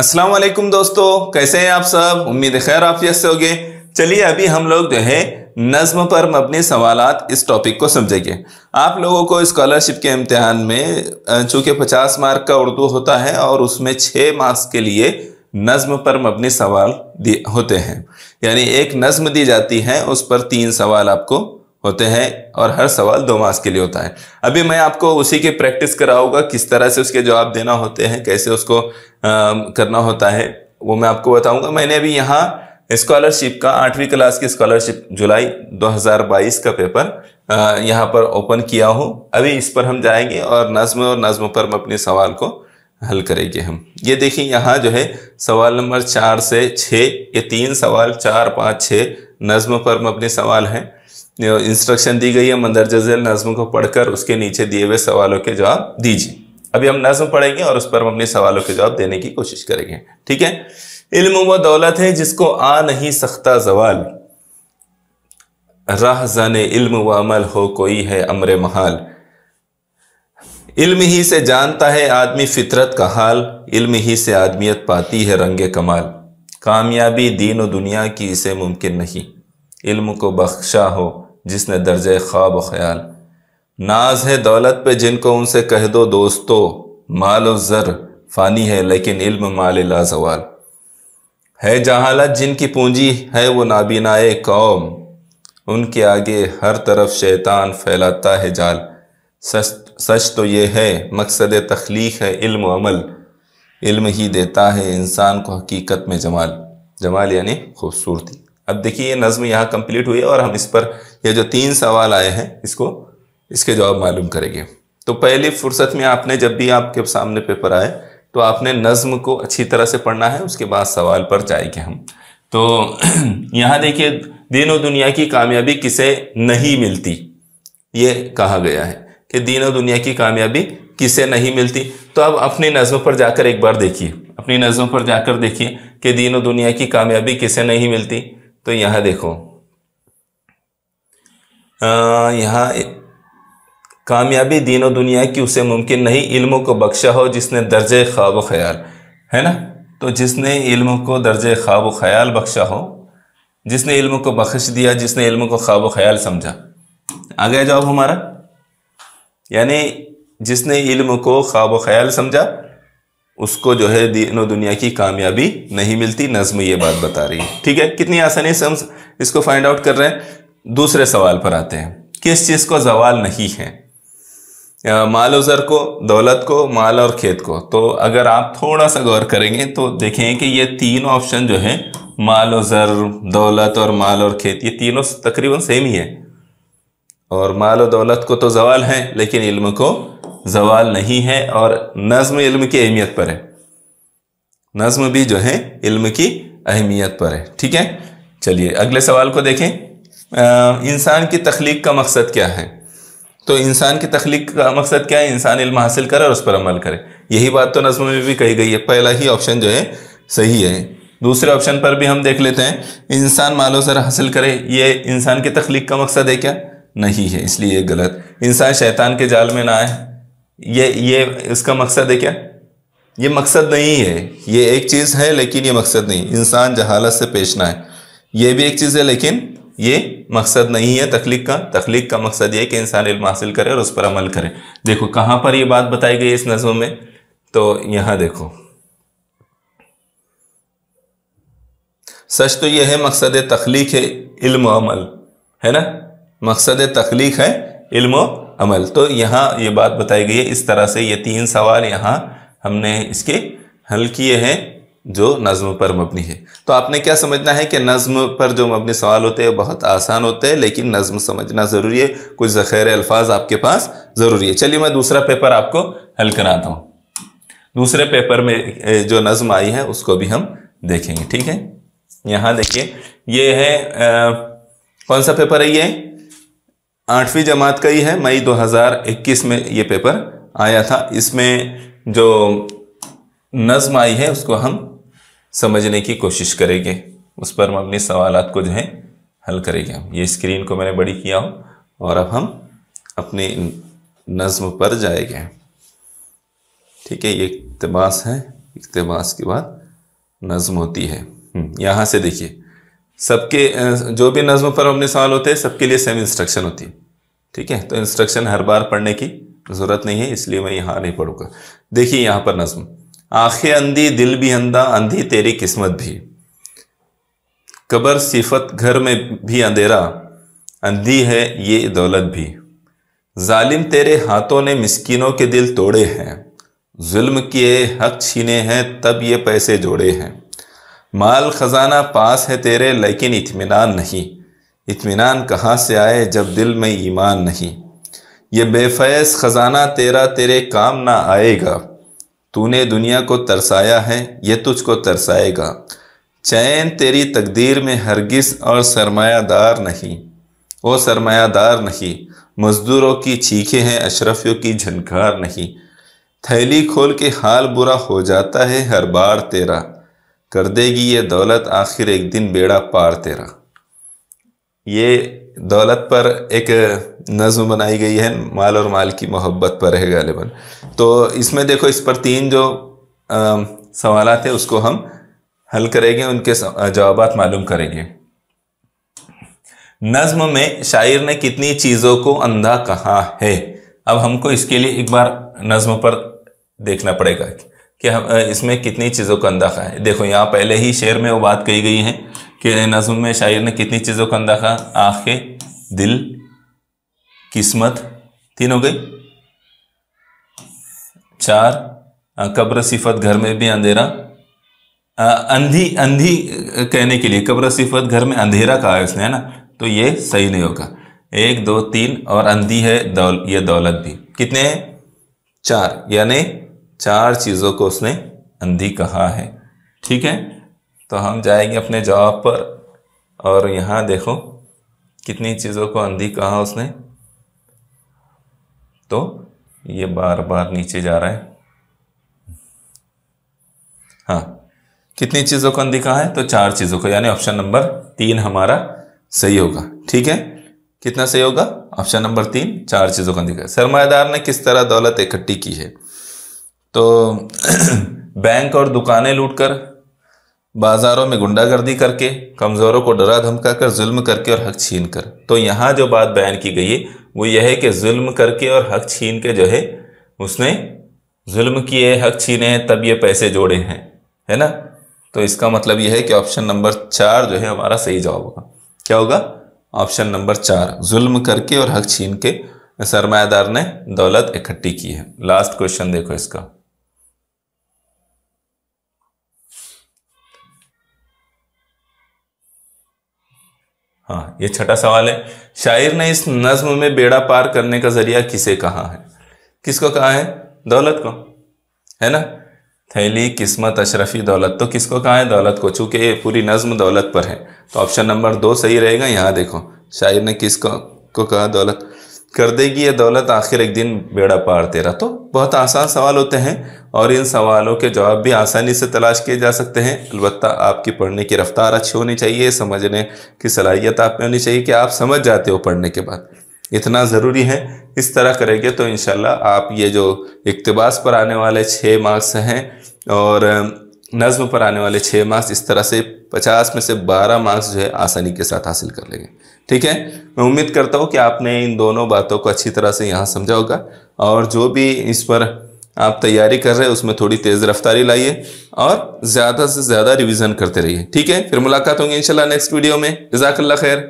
अस्सलाम वालेकुम दोस्तों, कैसे हैं आप सब। उम्मीद है खैर आफियत से होंगे। चलिए अभी हम लोग जो है नज्म पर मबनी सवालात इस टॉपिक को समझेंगे। आप लोगों को स्कॉलरशिप के इम्तिहान में चूँकि 50 मार्क का उर्दू होता है और उसमें 6 मार्क्स के लिए नज्म पर मबनी सवाल होते हैं, यानी एक नज्म दी जाती है, उस पर 3 सवाल आपको होते हैं और हर सवाल 2 मार्क्स के लिए होता है। अभी मैं आपको उसी की प्रैक्टिस कराऊंगा, किस तरह से उसके जवाब देना होते हैं, कैसे उसको करना होता है, वो मैं आपको बताऊंगा। मैंने अभी यहाँ स्कॉलरशिप का 8वीं क्लास की स्कॉलरशिप जुलाई 2022 का पेपर यहाँ पर ओपन किया हूँ। अभी इस पर हम जाएंगे और नज्म पर मबनी सवाल को हल करेंगे हम। ये देखिए यहाँ जो है सवाल नंबर 4 से 6, ये 3 सवाल 4, 5, 6 नज्म पर मबनी सवाल हैं। इंस्ट्रक्शन दी गई है मंदरजा झेल नज्म को पढ़कर उसके नीचे दिए हुए सवालों के जवाब दीजिए। अभी हम नज्म पढ़ेंगे और उस पर अपने सवालों के जवाब देने की कोशिश करेंगे, ठीक है। इल्म वो दौलत है जिसको आ नहीं सकता जवाल, राह जाने इल्म व अमल हो कोई है अमरे महाल। इल्म ही से जानता है आदमी फितरत का हाल, इल्म ही से आदमियत पाती है रंगे कमाल। कामयाबी दीन व दुनिया की इसे मुमकिन नहीं, इल्म को बख्शा हो जिसने दर्जे ख्वाब व ख्याल। नाज है दौलत पे जिनको उनसे कह दो दोस्तों, माल व ज़र फ़ानी है लेकिन इल्म माल लाज़वाल। है जहालत जिनकी पूंजी है वो नाबीनाए कौम, उनके आगे हर तरफ शैतान फैलाता है जाल। सच तो ये है मकसद तख्लीक है इल्म व अमल, इल्म ही देता है इंसान को हकीकत में जमाल। जमाल यानी खूबसूरती। अब देखिए ये नज़्म यहाँ कंप्लीट हुई है और हम इस पर ये जो 3 सवाल आए हैं इसके जवाब मालूम करेंगे। तो पहली फुर्सत में आपने जब भी आपके सामने पेपर आए तो आपने नज़्म को अच्छी तरह से पढ़ना है, उसके बाद सवाल पर जाएंगे हम। तो यहाँ देखिए दीन और दुनिया की कामयाबी किसे नहीं मिलती, ये कहा गया है कि दीन और दुनिया की कामयाबी किसे नहीं मिलती। तो अब अपनी नज़्म पर जाकर एक बार देखिए, अपनी नज़्म पर जाकर देखिए कि दीन और दुनिया की कामयाबी किसे नहीं मिलती। तो यहाँ देखो, यहाँ कामयाबी दीन और दुनिया की उसे मुमकिन नहीं, इल्म को बख्शा हो जिसने दर्जे ख्वाब व ख्याल, है ना। तो जिसने इल्म को दर्जे ख्वाब व ख्याल बख्शा हो, जिसने इल्म को बख्श दिया, जिसने इल्म को ख्वाब व ख्याल समझा। आ गया जवाब हमारा, यानी जिसने इल्म को ख्वाब व ख्याल समझा उसको जो है दीन और दुनिया की कामयाबी नहीं मिलती। नज़्म ये बात बता रही है, ठीक है। कितनी आसानी से हम इसको फाइंड आउट कर रहे हैं। दूसरे सवाल पर आते हैं, किस चीज़ को जवाल नहीं है। माल और ज़र को, दौलत को, माल और खेत को। तो अगर आप थोड़ा सा गौर करेंगे तो देखें कि ये 3 ऑप्शन जो है, माल और ज़र, दौलत और माल और खेत, ये तीनों तकरीबन सेम ही है। और माल और दौलत को तो जवाल है लेकिन इल्म को जवाल नहीं है। और नज़्म इल्म की अहमियत पर है, नज़्म भी जो है इल्म की अहमियत पर है, ठीक है। चलिए अगले सवाल को देखें। इंसान की तख्लीक का मकसद क्या है। तो इंसान की तख्लीक का मकसद क्या है, इंसान इल्म हासिल करे और उस पर अमल करे। यही बात तो नज़्म में भी कही गई है। पहला ही ऑप्शन जो है सही है। दूसरे ऑप्शन पर भी हम देख लेते हैं, इंसान मालो ज़र हासिल करे, ये इंसान की तख्लीक का मकसद है क्या, नहीं है, इसलिए ये गलत। इंसान शैतान के जाल में ना आए, ये इसका मकसद है क्या, ये मकसद नहीं है। ये एक चीज़ है लेकिन ये मकसद नहीं। इंसान जहालत से पेश ना आए, ये भी एक चीज़ है लेकिन ये मकसद नहीं है तख्लीक का मकसद ये है कि इंसान इल्म हासिल करे और उस पर अमल करे। देखो कहाँ पर ये बात बताई गई है इस नज़्म में, तो यहाँ देखो, सच तो ये है मकसद तख्लीक है इल्म अमल, है ना। मकसद तख्लीक है इल्म अमल। तो यहाँ ये बात बताई गई है। इस तरह से ये 3 सवाल यहाँ हमने इसके हल किए हैं जो नज़्म पर मबनी है। तो आपने क्या समझना है कि नज़्म पर जो मबनी सवाल होते हैं बहुत आसान होते हैं, लेकिन नज़्म समझना ज़रूरी है, कुछ ज़ख़ीरे अल्फाज आपके पास ज़रूरी है। चलिए मैं दूसरा पेपर आपको हल कराता हूँ। दूसरे पेपर में जो नज़्म आई है उसको भी हम देखेंगे, ठीक है। यहाँ देखिए ये है कौन सा पेपर है, ये 8वीं जमात का ही है। मई 2021 में ये पेपर आया था। इसमें जो नज़्म आई है उसको हम समझने की कोशिश करेंगे, उस पर मबनी सवालात को जो है हल करेंगे हम। ये स्क्रीन को मैंने बड़ी किया हूँ और अब हम अपनी नज़्म पर जाएंगे, ठीक है। ये इक़्तिबास है, इक़्तिबास के बाद नज़्म होती है। यहाँ से देखिए, सबके जो भी नज़्म पर अपने सवाल होते हैं सबके लिए सेम इंस्ट्रक्शन होती है। ठीक है, तो इंस्ट्रक्शन हर बार पढ़ने की ज़रूरत नहीं है, इसलिए मैं यहाँ नहीं पढ़ूँगा। देखिए यहाँ पर नज़्म, आंखें अंधी दिल भी अंधा, अंधी तेरी किस्मत भी, कब्र सिफत घर में भी अंधेरा, अंधी है ये दौलत भी, जालिम तेरे हाथों ने मिस्कीनों के दिल तोड़े हैं, जुल्म किए हक छीने हैं तब ये पैसे जोड़े हैं, माल खजाना पास है तेरे लेकिन इत्मीनान नहीं, इत्मीनान कहाँ से आए जब दिल में ईमान नहीं, ये बेफैज़ खजाना तेरा तेरे काम ना आएगा, तूने दुनिया को तरसाया है ये तुझको तरसाएगा, चैन तेरी तकदीर में हरगिज़ और सरमायादार नहीं, वो सरमायादार नहीं, मज़दूरों की चीखें हैं अशरफियों की झनकार नहीं, थैली खोल के हाल बुरा हो जाता है हर बार तेरा, कर देगी ये दौलत आखिर एक दिन बेड़ा पार तेरा। ये दौलत पर एक नज़्म बनाई गई है, माल और माल की मोहब्बत पर है गालिबन। तो इसमें देखो, इस पर 3 जो सवालात है उसको हम हल करेंगे, उनके जवाबात मालूम करेंगे। नज़्म में शायर ने कितनी चीज़ों को अंधा कहा है। अब हमको इसके लिए एक बार नज़्म पर देखना पड़ेगा कि हम इसमें कितनी चीज़ों को अंधा कहा है। देखो यहाँ पहले ही शेर में वो बात कही गई है कि नज़्म में शायर ने कितनी चीज़ों को अंधा कहा, आंखें, दिल, किस्मत, 3 हो गई, 4 कब्र सिफत घर में भी अंधेरा, अंधी अंधी कहने के लिए कब्र सिफत घर में अंधेरा कहा है उसने, है ना, तो ये सही नहीं होगा। 1 2 3 और अंधी है ये दौलत भी, कितने हैं 4, यानी 4 चीज़ों को उसने अंधी कहा है। ठीक है, तो हम जाएंगे अपने जवाब पर और यहाँ देखो कितनी चीज़ों को अंधी कहा उसने, तो ये बार बार नीचे जा रहा है। हाँ, कितनी चीज़ों को अंधी कहा है, तो 4 चीज़ों को, यानी ऑप्शन नंबर 3 हमारा सही होगा। ठीक है, कितना सही होगा, ऑप्शन नंबर 3, 4 चीज़ों को अंधी कहा। सरमायादार ने किस तरह दौलत इकट्ठी की है, तो बैंक और दुकानें लूटकर, बाजारों में गुंडागर्दी करके, कमज़ोरों को डरा धमका कर, जुल्म करके और हक छीन कर। तो यहाँ जो बात बयान की गई है वो यह है कि जुल्म करके और हक छीन के जो है उसने जुल्म किए, हक छीने हैं तब ये पैसे जोड़े हैं, है ना। तो इसका मतलब यह है कि ऑप्शन नंबर 4 जो है हमारा सही जवाब होगा। क्या होगा, ऑप्शन नंबर 4, जुल्म करके और हक छीन के सरमायादार ने दौलत इकट्ठी की है। लास्ट क्वेश्चन देखो इसका, हाँ ये छठा सवाल है। शायर ने इस नज्म में बेड़ा पार करने का जरिया किसे कहा है, किसको कहा है, दौलत को, है ना। थैली, किस्मत, अशरफी, दौलत, तो किसको कहा है, दौलत को। चूंकि ये पूरी नज्म दौलत पर है तो ऑप्शन नंबर 2 सही रहेगा। यहाँ देखो शायर ने किसको को कहा, दौलत, कर देगी ये दौलत आखिर एक दिन बेड़ा पार तेरा। तो बहुत आसान सवाल होते हैं और इन सवालों के जवाब भी आसानी से तलाश किए जा सकते हैं। अलबत्ता आपकी पढ़ने की रफ्तार अच्छी होनी चाहिए, समझने की सलाहियत आप में होनी चाहिए कि आप समझ जाते हो पढ़ने के बाद, इतना ज़रूरी है। इस तरह करेंगे तो इंशाल्लाह आप ये जो इक्तिबास पर आने वाले 6 मार्क्स हैं और नज़्म पर आने वाले 6 मार्क्स, इस तरह से 50 में से 12 मार्क्स जो है आसानी के साथ हासिल कर लेंगे। ठीक है, मैं उम्मीद करता हूँ कि आपने इन दोनों बातों को अच्छी तरह से यहाँ समझा होगा और जो भी इस पर आप तैयारी कर रहे हैं उसमें थोड़ी तेज़ रफ्तारी लाइए और ज़्यादा से ज़्यादा रिवीजन करते रहिए। ठीक है, फिर मुलाकात होंगी इंशाल्लाह नेक्स्ट वीडियो में। जज़ाकल्लाह खैर।